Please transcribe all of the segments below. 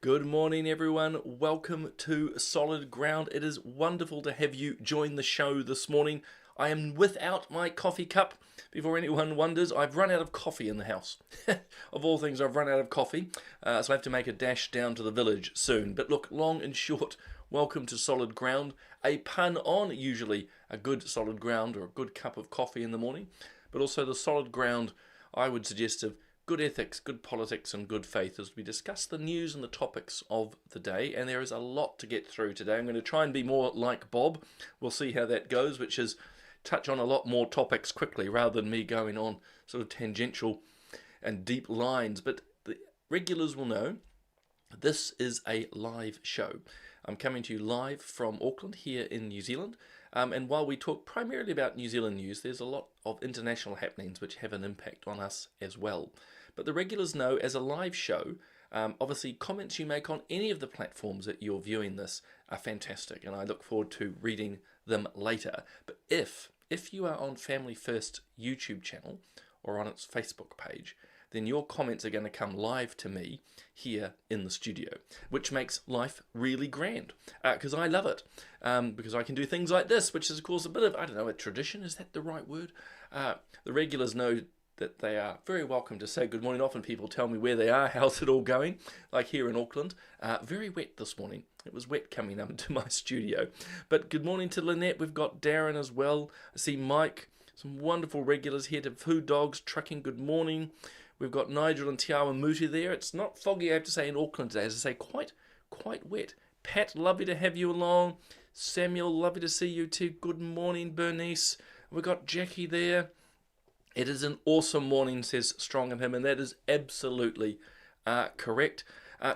Good morning, everyone. Welcome to Solid Ground. It is wonderful to have you join the show this morning. I am without my coffee cup. Before anyone wonders, I've run out of coffee in the house. Of all things, I've run out of coffee, so I have to make a dash down to the village soon. But look, long and short, welcome to Solid Ground. A pun on usually a good solid ground or a good cup of coffee in the morning, but also the solid ground, I would suggest, of good ethics, good politics and good faith as we discuss the news and the topics of the day. And there is a lot to get through today. I'm going to try and be more like Bob. We'll see how that goes, which is touch on a lot more topics quickly rather than me going on sort of tangential and deep lines. But the regulars will know this is a live show. I'm coming to you live from Auckland here in New Zealand. And while we talk primarily about New Zealand news, there's a lot of international happenings which have an impact on us as well. But the regulars know, as a live show, obviously comments you make on any of the platforms that you're viewing this are fantastic, and I look forward to reading them later. But if you are on Family First YouTube channel or on its Facebook page, then your comments are going to come live to me here in the studio, which makes life really grand, because I love it, because I can do things like this, which is of course a bit of, I don't know, a tradition, is that the right word? The regulars know that they are very welcome to say good morning. Often people tell me where they are, how's it all going, like here in Auckland. Very wet this morning. It was wet coming up into my studio. But good morning to Lynette. We've got Darren as well. I see Mike, some wonderful regulars here to Food Dogs, Trucking, good morning. We've got Nigel and Tiawa Muti there. It's not foggy, I have to say, in Auckland today. As I say, quite wet. Pat, lovely to have you along. Samuel, lovely to see you too. Good morning, Bernice. We've got Jackie there. It is an awesome morning, says Strong and him, and that is absolutely correct.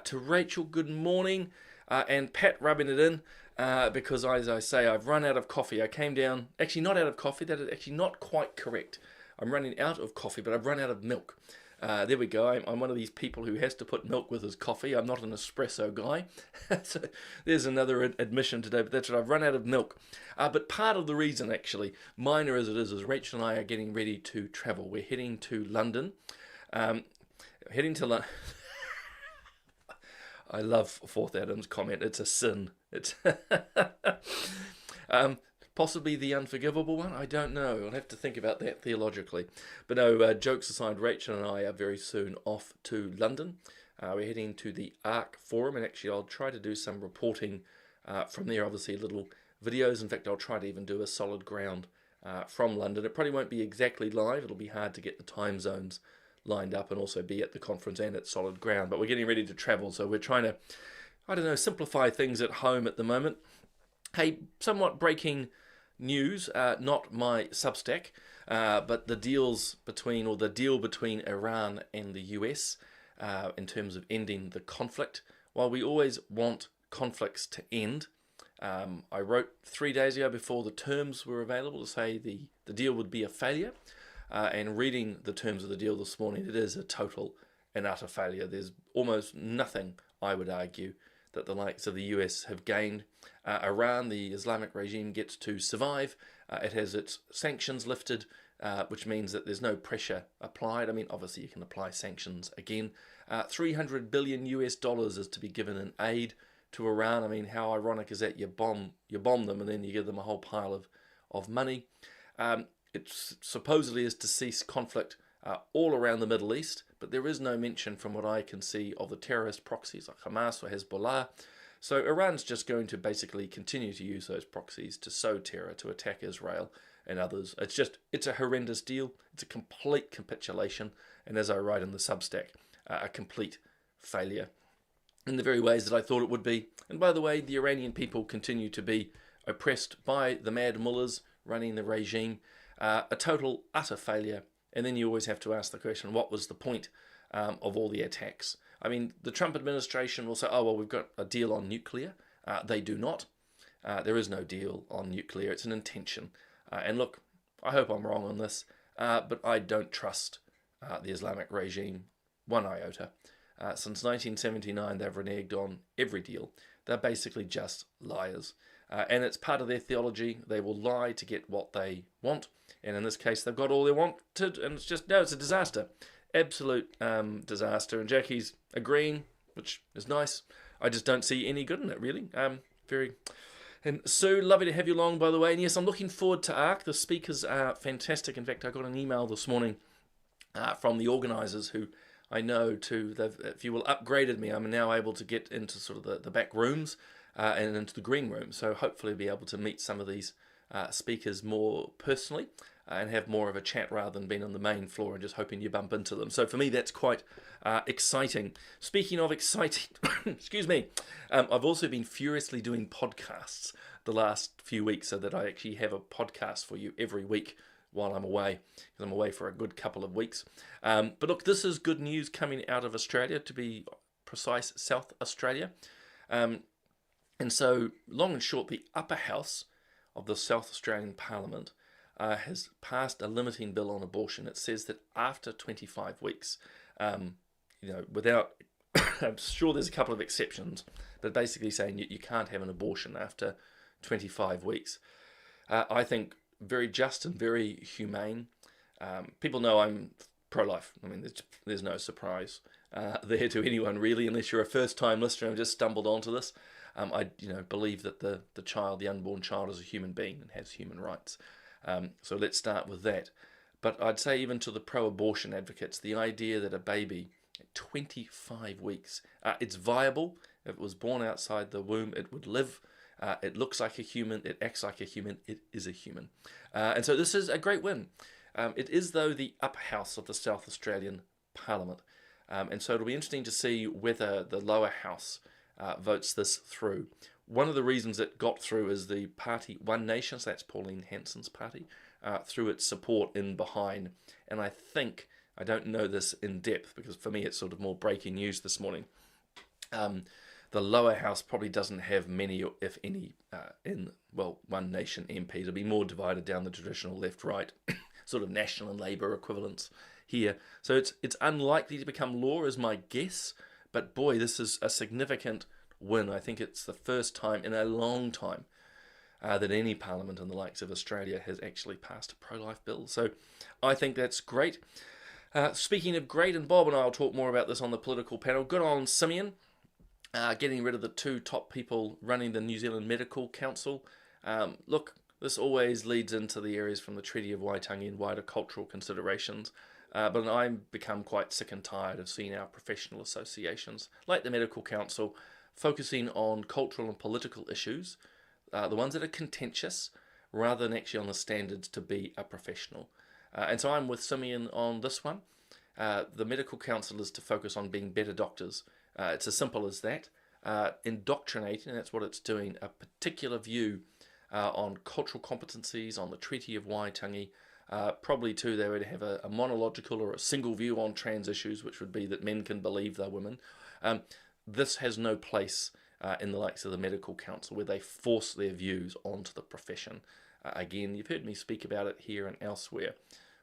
To Rachel, good morning. And Pat rubbing it in, because as I say, I've run out of coffee. I came down, actually not out of coffee, that is actually not quite correct. I'm running out of coffee, but I've run out of milk. There we go. I'm one of these people who has to put milk with his coffee. I'm not an espresso guy. So there's another admission today, but that's what I've run out of milk. But part of the reason, actually, minor as it is Rachel and I are getting ready to travel. We're heading to London. I love Fourth Adam's comment. It's a sin. It's possibly the unforgivable one. I don't know. I'll have to think about that theologically. But no, jokes aside, Rachel and I are very soon off to London. We're heading to the ARC Forum, and actually I'll try to do some reporting from there, obviously little videos. In fact, I'll try to even do a solid ground from London. It probably won't be exactly live. It'll be hard to get the time zones lined up and also be at the conference and at solid ground. But we're getting ready to travel, so we're trying to, I don't know, simplify things at home at the moment. Hey, somewhat breaking news, not my Substack, but the deal between Iran and the US in terms of ending the conflict. While we always want conflicts to end, I wrote 3 days ago before the terms were available to say the deal would be a failure, and reading the terms of the deal this morning, it is a total and utter failure. There's almost nothing, I would argue, that the likes of the US have gained. Iran, the Islamic regime, gets to survive. It has its sanctions lifted, which means that there's no pressure applied. I mean, obviously you can apply sanctions again. $300 billion is to be given in aid to Iran. I mean, how ironic is that? You bomb them and then you give them a whole pile of money. It supposedly is to cease conflict all around the Middle East, but there is no mention from what I can see of the terrorist proxies like Hamas or Hezbollah. So Iran's just going to basically continue to use those proxies to sow terror, to attack Israel and others. It's a horrendous deal. It's a complete capitulation, and as I write in the Substack, a complete failure in the very ways that I thought it would be. And by the way, the Iranian people continue to be oppressed by the mad mullahs running the regime. A total, utter failure. And then you always have to ask the question, what was the point? of all the attacks. I mean, the Trump administration will say, oh, well, we've got a deal on nuclear. They do not. There is no deal on nuclear. It's an intention. And look, I hope I'm wrong on this, but I don't trust the Islamic regime one iota. Since 1979, they've reneged on every deal. They're basically just liars. And it's part of their theology. They will lie to get what they want. And in this case, they've got all they wanted. And it's just, no, it's a disaster. Absolute disaster. And Jackie's agreeing, which is nice. I just don't see any good in it, really. And Sue, lovely to have you along, by the way. And yes, I'm looking forward to ARC. The speakers are fantastic. In fact, I got an email this morning from the organisers who I know too. If you will, upgraded me. I'm now able to get into sort of the back rooms and into the green room. So hopefully be able to meet some of these speakers more personally and have more of a chat rather than being on the main floor and just hoping you bump into them. So for me, that's quite exciting. Speaking of exciting, excuse me, I've also been furiously doing podcasts the last few weeks so that I actually have a podcast for you every week while I'm away, because I'm away for a good couple of weeks. But look, this is good news coming out of Australia, to be precise, South Australia. And so, long and short, the upper house of the South Australian Parliament has passed a limiting bill on abortion. It says that after 25 weeks, without, I'm sure there's a couple of exceptions, but basically saying you can't have an abortion after 25 weeks. I think very just and very humane. People know I'm pro-life. I mean, there's no surprise there to anyone really, unless you're a first-time listener and just stumbled onto this. I believe that the unborn child is a human being and has human rights. So let's start with that. But I'd say even to the pro-abortion advocates, the idea that a baby at 25 weeks, it's viable. If it was born outside the womb, it would live. It looks like a human. It acts like a human. It is a human. And so this is a great win. It is, though, the upper house of the South Australian Parliament. And so it'll be interesting to see whether the lower house votes this through. One of the reasons it got through is the party One Nation, so that's Pauline Hanson's party, through its support in behind. And I think, I don't know this in depth, because for me it's sort of more breaking news this morning, the lower house probably doesn't have many, if any, One Nation MPs. It'll be more divided down the traditional left-right, sort of National and Labour equivalents here. So it's unlikely to become law, is my guess. But boy, this is a significant win. I think it's the first time in a long time that any parliament in the likes of Australia has actually passed a pro-life bill. So I think that's great. Speaking of great, and Bob and I will talk more about this on the political panel, good on Simeon, getting rid of the two top people running the New Zealand Medical Council. Look, this always leads into the areas from the Treaty of Waitangi and wider cultural considerations. But I've become quite sick and tired of seeing our professional associations, like the Medical Council, focusing on cultural and political issues, the ones that are contentious, rather than actually on the standards to be a professional. And so I'm with Simeon on this one. The Medical Council is to focus on being better doctors. It's as simple as that. Indoctrinating, that's what it's doing, a particular view on cultural competencies, on the Treaty of Waitangi. Probably too, they would have a monological or a single view on trans issues, which would be that men can believe they're women. This has no place in the likes of the Medical Council, where they force their views onto the profession. Again, you've heard me speak about it here and elsewhere.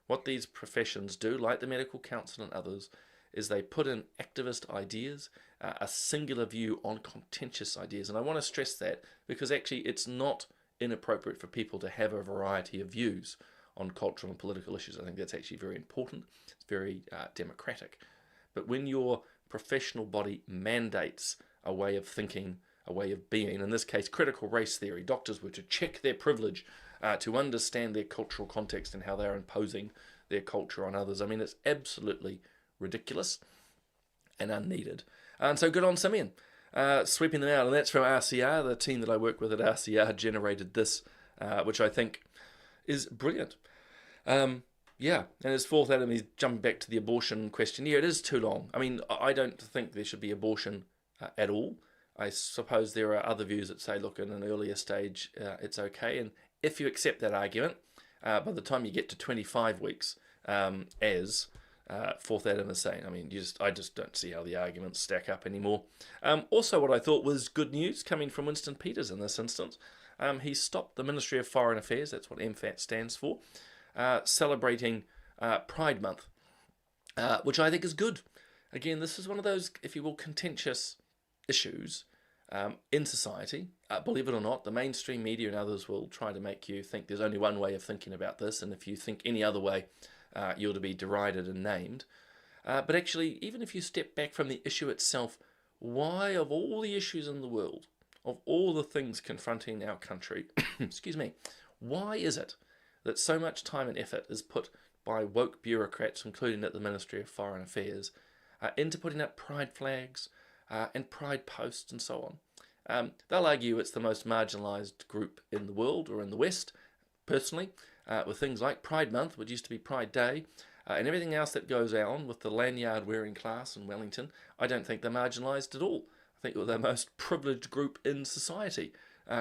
What these professions do, like the Medical Council and others, is they put in activist ideas, a singular view on contentious ideas. And I want to stress that, because actually it's not inappropriate for people to have a variety of views on cultural and political issues. I think that's actually very important. It's very democratic. But when your professional body mandates a way of thinking, a way of being, in this case critical race theory, doctors were to check their privilege to understand their cultural context and how they're imposing their culture on others. I mean, it's absolutely ridiculous and unneeded. And so good on Simeon, sweeping them out. And that's from RCR. The team that I work with at RCR generated this, which I think is brilliant. And his fourth item is jumping back to the abortion question. Yeah, it is too long. I mean, I don't think there should be abortion at all. I suppose there are other views that say, look, in an earlier stage, it's okay. And if you accept that argument, by the time you get to 25 weeks, as Fourth Adam is saying. I mean, I just don't see how the arguments stack up anymore. Also, what I thought was good news coming from Winston Peters in this instance. He stopped the Ministry of Foreign Affairs, that's what MFAT stands for, celebrating Pride Month, which I think is good. Again, this is one of those, if you will, contentious issues in society. Believe it or not, the mainstream media and others will try to make you think there's only one way of thinking about this, and if you think any other way, you're to be derided and named. But actually, even if you step back from the issue itself, why, of all the issues in the world, of all the things confronting our country, excuse me, why is it that so much time and effort is put by woke bureaucrats, including at the Ministry of Foreign Affairs, into putting up pride flags and pride posts and so on? They'll argue it's the most marginalised group in the world or in the West, personally, with things like Pride Month, which used to be Pride Day, and everything else that goes on with the lanyard-wearing class in Wellington. I don't think they're marginalised at all. I think they're the most privileged group in society.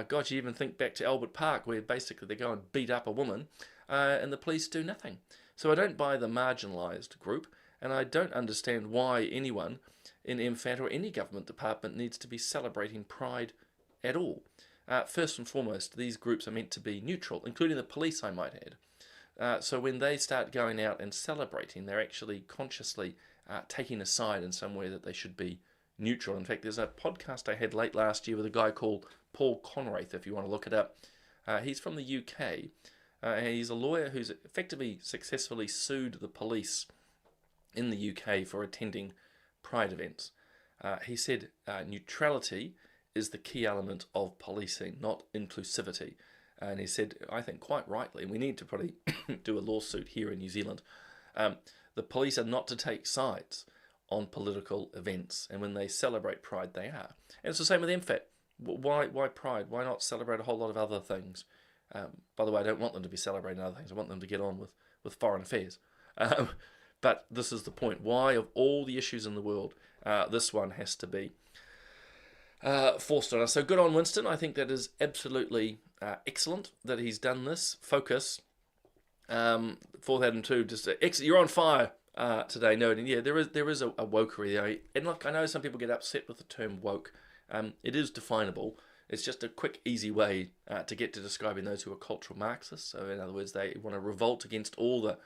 God, you even think back to Albert Park, where basically they go and beat up a woman, and the police do nothing. So I don't buy the marginalised group, and I don't understand why anyone in MFAT or any government department needs to be celebrating Pride at all. First and foremost, these groups are meant to be neutral, including the police, I might add. So when they start going out and celebrating, they're actually consciously taking a side in some way that they should be neutral. In fact, there's a podcast I had late last year with a guy called Paul Conraith, if you want to look it up. He's from the UK. He's a lawyer who's effectively successfully sued the police in the UK for attending Pride events. He said neutrality is the key element of policing, not inclusivity. And he said, I think quite rightly, and we need to probably do a lawsuit here in New Zealand, the police are not to take sides on political events, and when they celebrate Pride, they are. And it's the same with MFAT. Why Pride? Why not celebrate a whole lot of other things? By the way, I don't want them to be celebrating other things. I want them to get on with foreign affairs. But this is the point. Why, of all the issues in the world, this one has to be forced on us? So good on Winston. I think that is absolutely excellent that he's done this. Focus. 4002, just you're on fire today, noting, yeah, there is a wokery there. And look, I know some people get upset with the term woke. It is definable. It's just a quick, easy way to get to describing those who are cultural Marxists. So in other words, they want to revolt against all the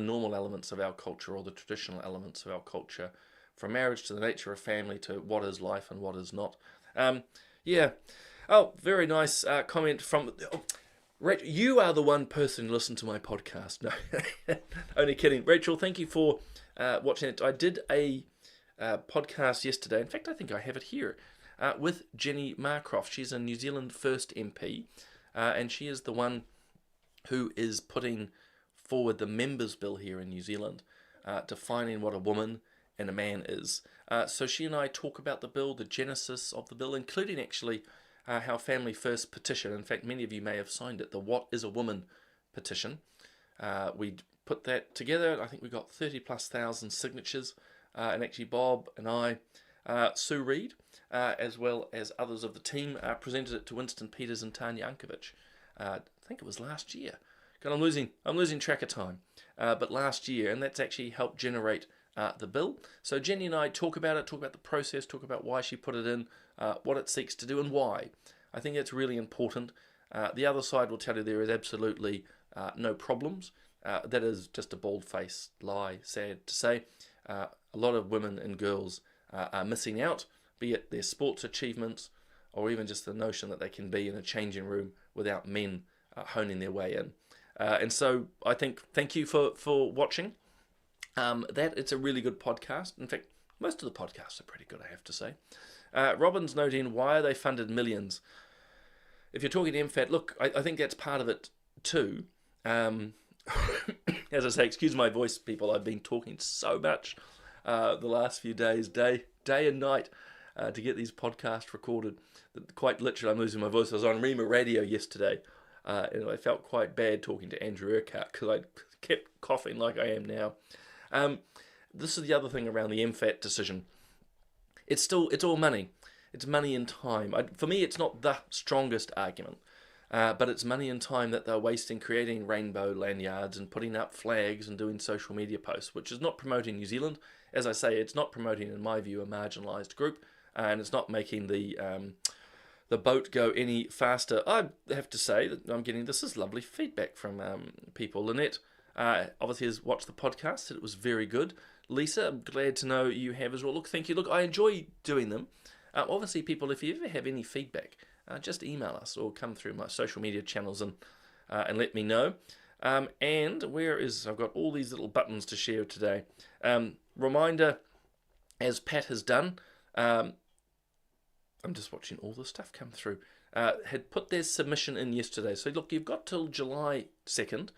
normal elements of our culture, or the traditional elements of our culture, from marriage to the nature of family to what is life and what is not. Yeah. Oh, very nice comment from... Rachel, you are the one person who listened to my podcast. No, only kidding. Rachel, thank you for watching it. I did a podcast yesterday. In fact, I think I have it here, with Jenny Marcroft. She's a New Zealand First MP, and she is the one who is putting forward the members' bill here in New Zealand, defining what a woman and a man is. So she and I talk about the bill, the genesis of the bill, including actually how Family First petition, in fact many of you may have signed it, the What is a Woman petition. We put that together. I think we got 30,000+ signatures, and actually Bob and I, Sue Reed, as well as others of the team, presented it to Winston Peters and Tanya Unkovich. I think it was last year. God, I'm losing track of time. But last year, and that's actually helped generate the bill. So Jenny and I talk about it, talk about the process, talk about why she put it in, what it seeks to do, and why. I think it's really important. The other side will tell you there is absolutely no problems. That is just a bald-faced lie, sad to say. A lot of women and girls are missing out, be it their sports achievements, or even just the notion that they can be in a changing room without men honing their way in. And so I think, thank you for watching. It's a really good podcast. In fact, most of the podcasts are pretty good, I have to say. Robin's noting, why are they funded millions? If you're talking MFAT, look, I think that's part of it too. As I say, excuse my voice, people. I've been talking so much the last few days, day and night, to get these podcasts recorded. Quite literally, I'm losing my voice. I was on Rima Radio yesterday, and I felt quite bad talking to Andrew Urquhart because I kept coughing like I am now. This is the other thing around the MFAT decision. It's all money. It's money and time. For me, it's not the strongest argument. but it's money and time that they're wasting creating rainbow lanyards and putting up flags and doing social media posts, which is not promoting New Zealand. As I say, it's not promoting, in my view, a marginalised group, and it's not making the boat go any faster. I have to say that I'm getting this is lovely feedback from people. Lynette obviously has watched the podcast, said it was very good. Lisa, I'm glad to know you have as well. Look, thank you. Look, I enjoy doing them. Obviously, people, if you ever have any feedback, just email us or come through my social media channels and let me know. And I've got all these little buttons to share today. Reminder, as Pat has done, I'm just watching all the stuff come through, had put their submission in yesterday. So look, you've got till July 2nd.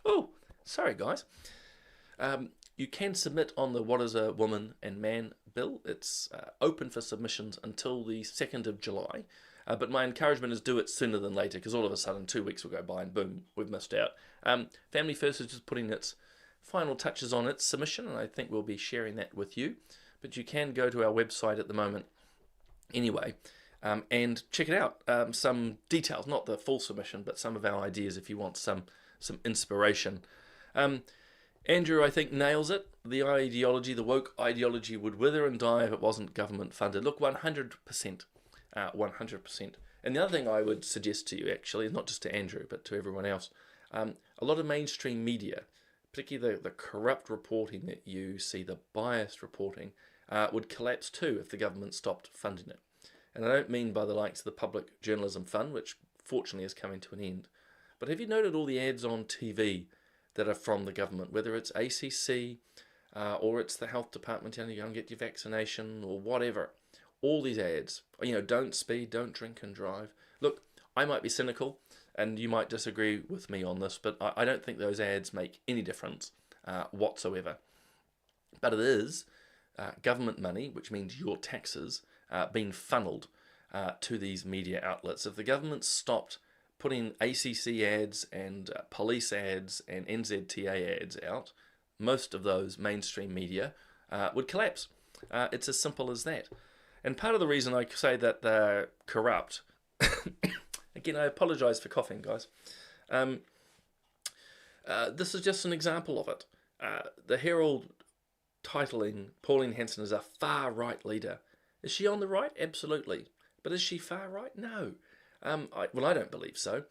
Oh, sorry guys. You can submit on the What is a Woman and Man bill. It's open for submissions until the 2nd of July. But my encouragement is do it sooner than later, because all of a sudden 2 weeks will go by and boom, we've missed out. Family First is just putting its final touches on its submission, and I think we'll be sharing that with you. But you can go to our website at the moment anyway and check it out. Some details, not the full submission, but some of our ideas if you want some inspiration. Andrew, I think, nails it. The ideology, the woke ideology, would wither and die if it wasn't government funded. Look, 100%. 100%. And the other thing I would suggest to you, actually, not just to Andrew, but to everyone else, a lot of mainstream media, particularly the corrupt reporting that you see, the biased reporting, would collapse too if the government stopped funding it. And I don't mean by the likes of the Public Journalism Fund, which fortunately is coming to an end, but have you noted all the ads on TV that are from the government, whether it's ACC or it's the health department telling you go and get your vaccination or whatever? All these ads, don't speed, don't drink and drive. Look, I might be cynical and you might disagree with me on this, but I don't think those ads make any difference whatsoever. But it is government money, which means your taxes, being funneled to these media outlets. If the government stopped putting ACC ads and police ads and NZTA ads out, most of those mainstream media would collapse. It's as simple as that. And part of the reason I say that they're corrupt, again, I apologise for coughing, guys. This is just an example of it. The Herald titling Pauline Hanson as a far-right leader. Is she on the right? Absolutely. But is she far-right? No. I don't believe so.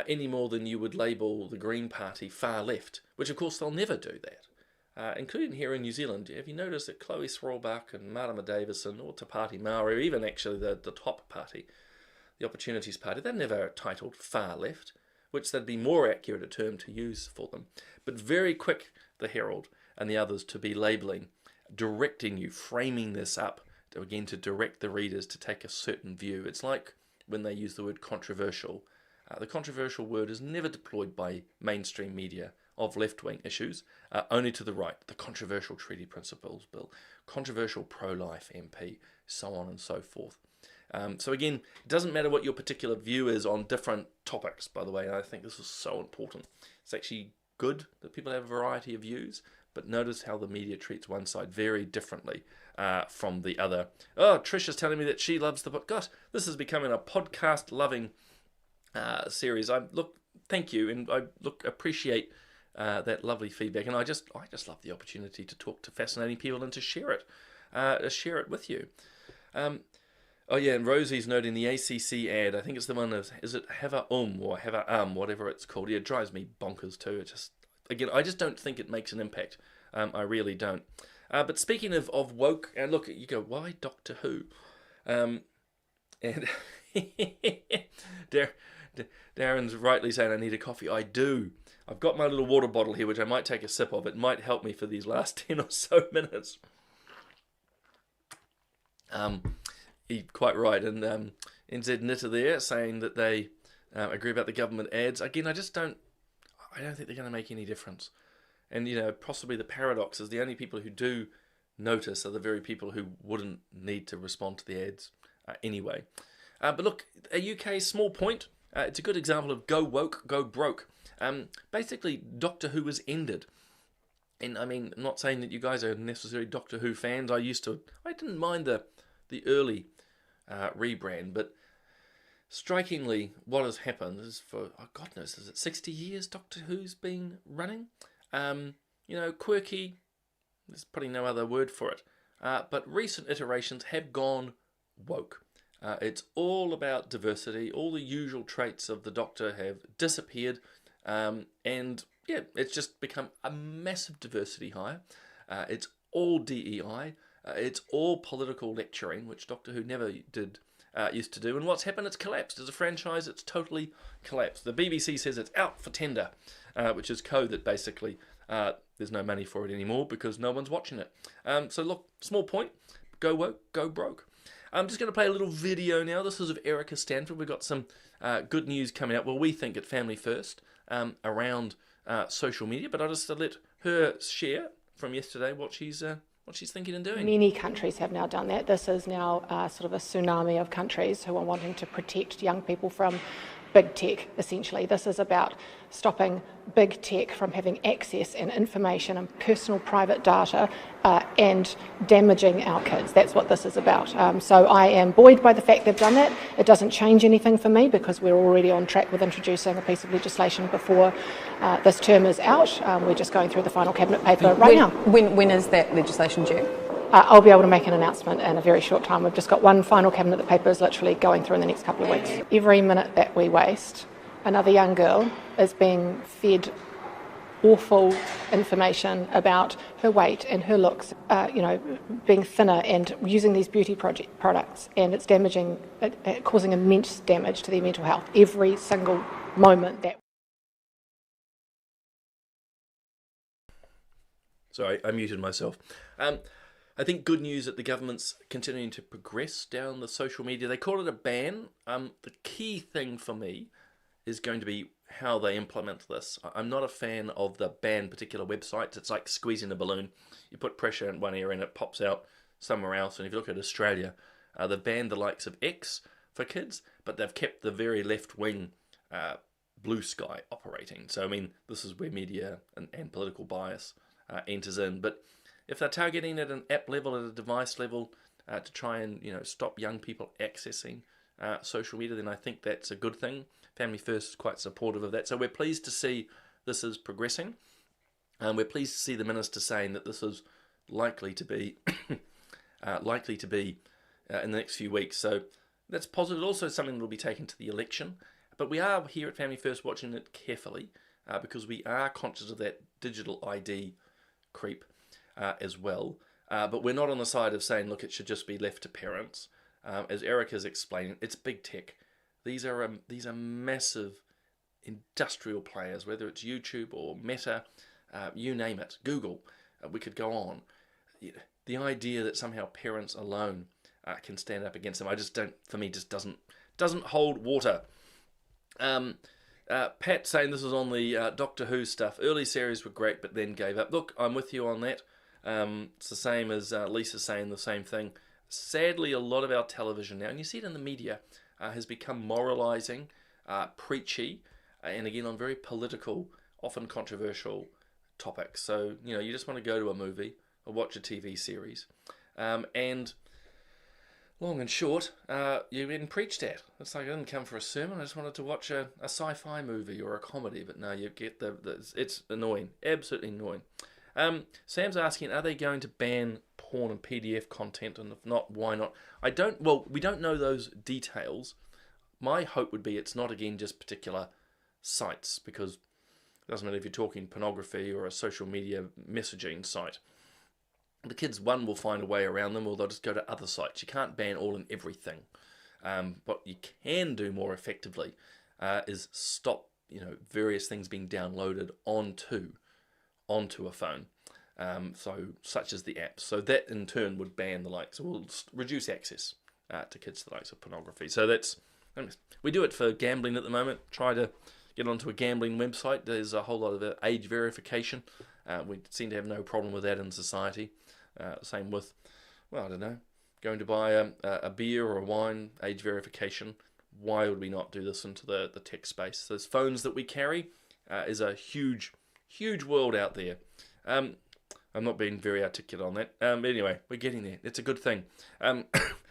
Any more than you would label the Green Party far-left, which of course they'll never do that. Including here in New Zealand, have you noticed that Chloe Swarlbach and Marama Davison, or Te Pāti Māori, or even actually the top party, the Opportunities Party, they're never titled far-left, which that'd be more accurate a term to use for them. But very quick, the Herald and the others to be labelling, directing you, framing this up, to direct the readers to take a certain view. It's like when they use the word controversial. The controversial word is never deployed by mainstream media of left-wing issues, only to the right. The controversial treaty principles bill, controversial pro-life MP, so on and so forth. So again, it doesn't matter what your particular view is on different topics, by the way, and I think this is so important. It's actually good that people have a variety of views, but notice how the media treats one side very differently from the other. Oh, Trish is telling me that she loves the podcast. God, this is becoming a podcast-loving series. Thank you, and I appreciate that lovely feedback, and I just love the opportunity to talk to fascinating people and to share it with you. Oh yeah, and Rosie's noting the ACC ad. I think it's the one is it have a or have a whatever it's called. Yeah, it drives me bonkers too. I just don't think it makes an impact. I really don't. But speaking of woke, and look, you go, why Doctor Who? And Darren's rightly saying I need a coffee. I do. I've got my little water bottle here, which I might take a sip of. It might help me for these last 10 or so minutes. You're quite right. And NZ Knitter there saying that they agree about the government ads. Again, I don't think they're going to make any difference. And, possibly the paradox is the only people who do notice are the very people who wouldn't need to respond to the ads anyway. But look, a UK small point. It's a good example of go woke, go broke. Basically, Doctor Who was ended. And I mean, I'm not saying that you guys are necessarily Doctor Who fans. I didn't mind the early rebrand, but strikingly, what has happened is for, oh God knows, is it 60 years Doctor Who's been running? Quirky, there's probably no other word for it. But recent iterations have gone woke. It's all about diversity. All the usual traits of the Doctor have disappeared. And yeah, it's just become a massive diversity hire. It's all DEI. It's all political lecturing, which Doctor Who never used to do. And what's happened? It's collapsed. As a franchise, it's totally collapsed. The BBC says it's out for tender, which is code that basically there's no money for it anymore because no one's watching it. So look, small point, go woke, go broke. I'm just going to play a little video now. This is of Erica Stanford. We've got some good news coming out. Well, we think at Family First around social media, but I'll just let her share from yesterday what she's thinking and doing. Many countries have now done that. This is now sort of a tsunami of countries who are wanting to protect young people from big tech, essentially. This is about stopping big tech from having access and information and personal private data and damaging our kids. That's what this is about. So I am buoyed by the fact they've done that. It doesn't change anything for me because we're already on track with introducing a piece of legislation before this term is out. We're just going through the final cabinet paper right now. When is that legislation due? I'll be able to make an announcement in a very short time. We've just got one final cabinet. The paper is literally going through in the next couple of weeks. Every minute that we waste, another young girl is being fed awful information about her weight and her looks, being thinner and using these beauty products, and it's damaging, causing immense damage to their mental health every single moment that. Sorry, I muted myself. I think good news that the government's continuing to progress down the social media. They call it a ban. The key thing for me is going to be how they implement this. I'm not a fan of the ban particular websites. It's like squeezing a balloon. You put pressure in one area and it pops out somewhere else. And if you look at Australia, they've banned the likes of X for kids, but they've kept the very left-wing Blue Sky operating. So, I mean, this is where media and political bias enters in. But if they're targeting at an app level, at a device level, to try and stop young people accessing social media, then I think that's a good thing. Family First is quite supportive of that. So we're pleased to see this is progressing. We're pleased to see the Minister saying that this is likely to be in the next few weeks. So that's positive. Also something that will be taken to the election. But we are here at Family First watching it carefully because we are conscious of that digital ID creep as well. But we're not on the side of saying, look, it should just be left to parents. As Erica's explaining, it's big tech. These are massive industrial players, whether it's YouTube or Meta, you name it, Google. We could go on. The idea that somehow parents alone can stand up against them, just doesn't hold water. Pat saying this was on the Doctor Who stuff. Early series were great, but then gave up. Look, I'm with you on that. It's the same as Lisa saying the same thing. Sadly, a lot of our television now, and you see it in the media, has become moralising, preachy, and again on very political, often controversial topics. So, you just want to go to a movie or watch a TV series. And long and short, you've been preached at. It's like I didn't come for a sermon, I just wanted to watch a sci-fi movie or a comedy, but no, you get it's annoying, absolutely annoying. Sam's asking, are they going to ban porn and PDF content, and if not, why not? We don't know those details. My hope would be it's not, again, just particular sites, because it doesn't matter if you're talking pornography or a social media messaging site. The kids, one, will find a way around them, or they'll just go to other sites. You can't ban all and everything. What you can do more effectively is stop, various things being downloaded onto a phone, such as the apps. So that in turn would ban the likes, will reduce access to kids to the likes of pornography. So we do it for gambling at the moment. Try to get onto a gambling website. There's a whole lot of age verification. We seem to have no problem with that in society. Same with, going to buy a beer or a wine, age verification. Why would we not do this into the tech space? Those phones that we carry is a huge world out there. I'm not being very articulate on that. Anyway, we're getting there. It's a good thing. And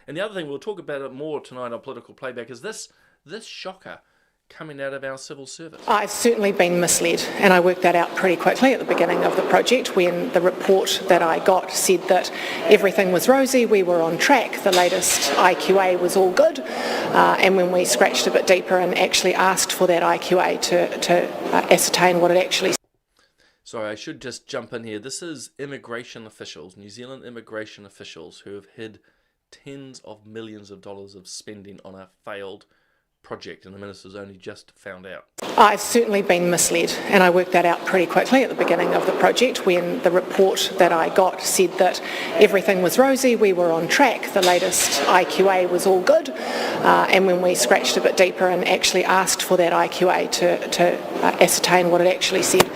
the other thing, we'll talk about it more tonight on Political Playback, is this this shocker coming out of our civil service? I've certainly been misled, and I worked that out pretty quickly at the beginning of the project when the report that I got said that everything was rosy, we were on track, the latest IQA was all good, and when we scratched a bit deeper and actually asked for that IQA to ascertain what it actually said. Sorry, I should just jump in here. This is immigration officials, New Zealand immigration officials, who have hid tens of millions of dollars of spending on a failed project, and the minister's only just found out. I've certainly been misled, and I worked that out pretty quickly at the beginning of the project when the report that I got said that everything was rosy, we were on track, the latest IQA was all good, and when we scratched a bit deeper and actually asked for that IQA to ascertain what it actually said,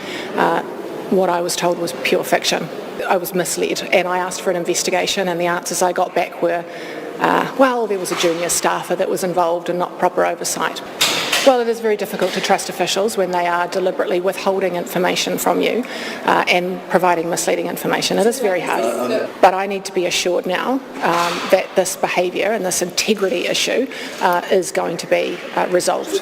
what I was told was pure fiction. I was misled, and I asked for an investigation, and the answers I got back were well, there was a junior staffer that was involved and not proper oversight. Well, it is very difficult to trust officials when they are deliberately withholding information from you and providing misleading information. It is very hard. But I need to be assured now that this behaviour and this integrity issue is going to be resolved.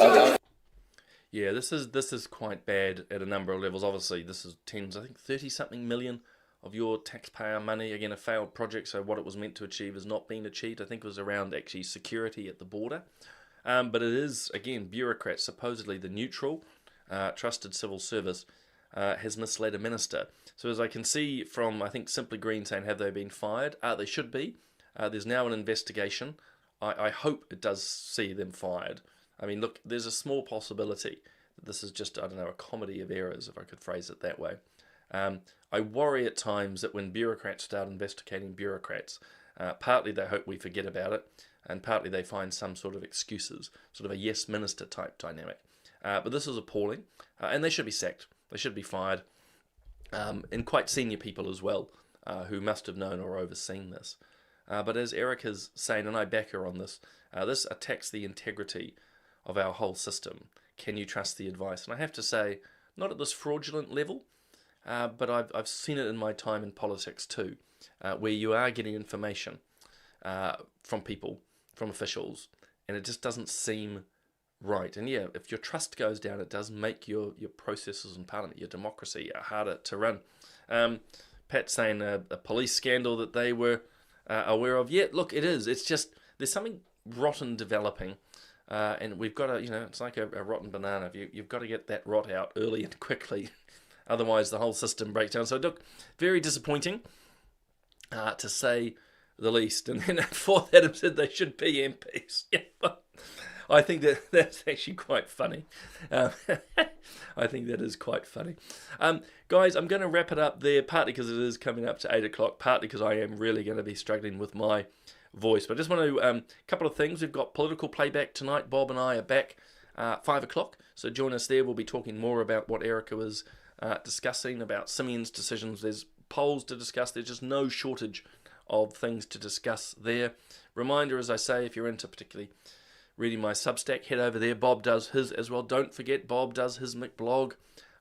Yeah, this is quite bad at a number of levels. Obviously, this is tens, I think 30-something million of your taxpayer money. Again, a failed project, so what it was meant to achieve has not been achieved. I think it was around actually security at the border. But it is, again, bureaucrats, supposedly the neutral, trusted civil service, has misled a minister. So as I can see from, I think, Simply Green saying, have they been fired? They should be. There's now an investigation. I hope it does see them fired. I mean, look, there's a small possibility that this is just, I don't know, a comedy of errors, if I could phrase it that way. I worry at times that when bureaucrats start investigating bureaucrats, partly they hope we forget about it, and partly they find some sort of excuses, sort of a yes minister type dynamic. But this is appalling, and they should be sacked. They should be fired, and quite senior people as well, who must have known or overseen this. But as Erica's saying, and I back her on this, this attacks the integrity of our whole system. Can you trust the advice? And I have to say, not at this fraudulent level, but I've seen it in my time in politics too, where you are getting information from people, from officials, and it just doesn't seem right. And yeah, if your trust goes down, it does make your processes in Parliament, your democracy, harder to run. Pat's saying a police scandal that they were aware of. Yeah, look, it is. It's just, there's something rotten developing, and we've got to, it's like a rotten banana. You've got to get that rot out early and quickly. Otherwise, the whole system breaks down. So, look, very disappointing, to say the least. And then for that, I've said they should be MPs. Yeah, I think that's actually quite funny. I think that is quite funny. Guys, I'm going to wrap it up there, partly because it is coming up to 8 o'clock, partly because I am really going to be struggling with my voice. But I just want to, a couple of things. We've got political playback tonight. Bob and I are back 5 o'clock. So join us there. We'll be talking more about what Erica was discussing about Simeon's decisions. There's polls to discuss. There's just no shortage of things to discuss there. Reminder, as I say, if you're into particularly reading my Substack, head over there. Bob does his as well. Don't forget, Bob does his McBlog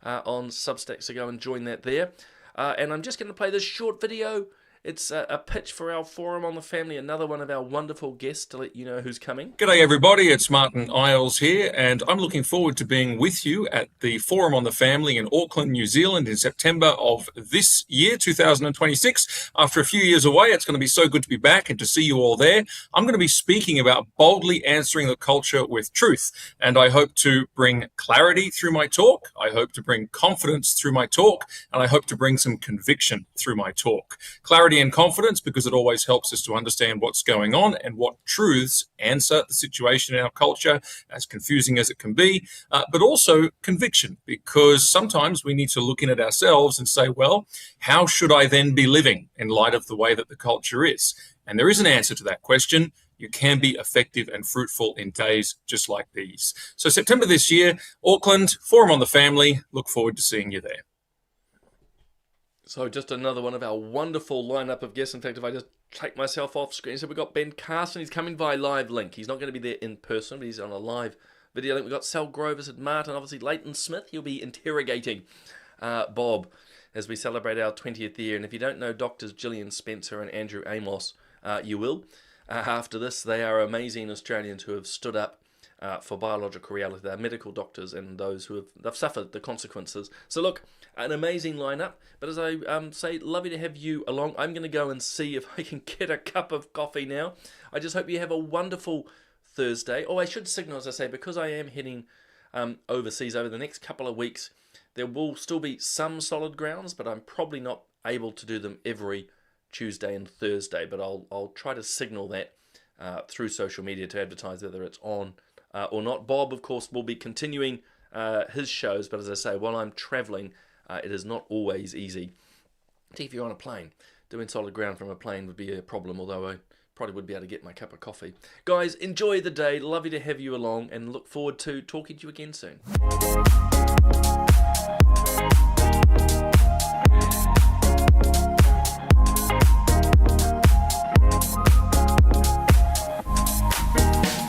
on Substack, so go and join that there. And I'm just going to play this short video. It's a pitch for our Forum on the Family, another one of our wonderful guests to let you know who's coming. G'day everybody, it's Martin Isles here, and I'm looking forward to being with you at the Forum on the Family in Auckland, New Zealand in September of this year, 2026. After a few years away, it's going to be so good to be back and to see you all there. I'm going to be speaking about boldly answering the culture with truth, and I hope to bring clarity through my talk, I hope to bring confidence through my talk, and I hope to bring some conviction through my talk. Clarity and confidence, because it always helps us to understand what's going on and what truths answer the situation in our culture, as confusing as it can be, but also conviction, because sometimes we need to look in at ourselves and say, well, how should I then be living in light of the way that the culture is? And there is an answer to that question. You can be effective and fruitful in days just like these. So September this year, Auckland, Forum on the Family. Look forward to seeing you there. So just another one of our wonderful lineup of guests. In fact, if I just take myself off screen, so we've got Ben Carson. He's coming by live link. He's not going to be there in person, but he's on a live video link. We've got Sal Grover, Sid Martin, obviously Leighton Smith. He'll be interrogating Bob as we celebrate our 20th year. And if you don't know Doctors Gillian Spencer and Andrew Amos, you will. After this, they are amazing Australians who have stood up for biological reality. They're medical doctors and those who they've suffered the consequences. So look, an amazing lineup. But as I say, lovely to have you along. I'm going to go and see if I can get a cup of coffee now. I just hope you have a wonderful Thursday. Oh, I should signal, as I say, because I am heading overseas over the next couple of weeks, there will still be some solid grounds, but I'm probably not able to do them every Tuesday and Thursday. But I'll try to signal that through social media to advertise whether it's on or not. Bob, of course, will be continuing his shows, but as I say, while I'm travelling, it is not always easy. If you're on a plane, doing solid ground from a plane would be a problem, although I probably would be able to get my cup of coffee. Guys, enjoy the day. Lovely to have you along and look forward to talking to you again soon.